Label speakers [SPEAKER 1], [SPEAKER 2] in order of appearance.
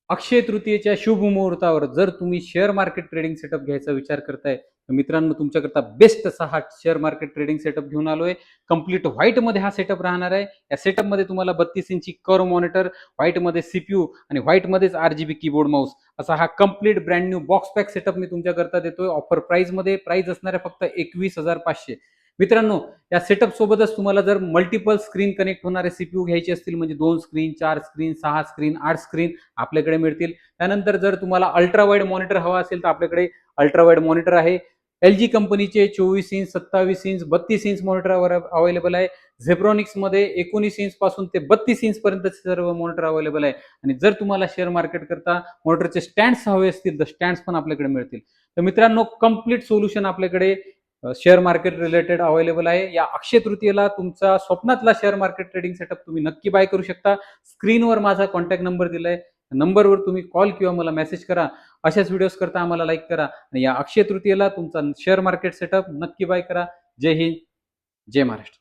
[SPEAKER 1] अक्षय तृतीयेच्या शुभ मुहूर्तावर जर तुम्ही शेअर मार्केट ट्रेडिंग सेटअप घ्यायचा विचार करताय तर मित्रांनो तुमच्याकरता बेस्ट असा हा शेअर मार्केट ट्रेडिंग सेटअप घेऊन आलोय. कंप्लीट व्हाईटमध्ये हा सेटअप राहणार आहे. या सेटअपमध्ये तुम्हाला 32 इंची कर्व मॉनिटर, व्हाईटमध्ये सीपीयू आणि व्हाईटमध्येच RGB कीबोर्ड माऊस असा हा complete brand new box pack setup मी तुमच्याकरता देतोय. ऑफर प्राइसमध्ये प्राइस असणार आहे फक्त 21,500. मित्रांनो, या सेटअप सोबतच तुम्हाला जर मल्टिपल स्क्रीन कनेक्ट होणारे सीपीयू घ्यायचे असतील म्हणजे 2 स्क्रीन, 4 स्क्रीन, 6 स्क्रीन, 8 स्क्रीन आपल्याकडे मिळतील. त्यानंतर जर तुम्हाला अल्ट्रा वाईड मॉनिटर हवा असेल तर आपल्याकडे अल्ट्रा वाईड मॉनिटर आहे. LG कंपनीचे 24 inch, 27 inch, 32 inch monitor available आहे. झेब्रॉनिक्समध्ये 19 इंच पासून ते 32 इंच पर्यंत सर्व मॉनिटर अवेलेबल आहे. आणि जर तुम्हाला शेअर मार्केट करता मॉनिटरचे स्टँड्स हवे असतील तर स्टँड्स पण आपल्याकडे मिळतील. तर मित्रांनो, कंप्लीट सोल्युशन आपल्याकडे शेअर मार्केट रिलेटेड अवेलेबल आहे. या अक्षय तृतीयेला तुमचा स्वप्नातला शेअर मार्केट ट्रेडिंग सेटअप तुम्ही नक्की बाय करू शकता. स्क्रीनवर माझा कॉन्टॅक्ट नंबर दिलाय, नंबरवर तुम्ही कॉल किंवा मला मेसेज करा. अशाच व्हिडिओज करता आम्हाला लाईक करा आणि या अक्षय तृतीयेला तुमचा शेअर मार्केट सेटअप नक्की बाय करा. जय हिंद, जय महाराष्ट्र.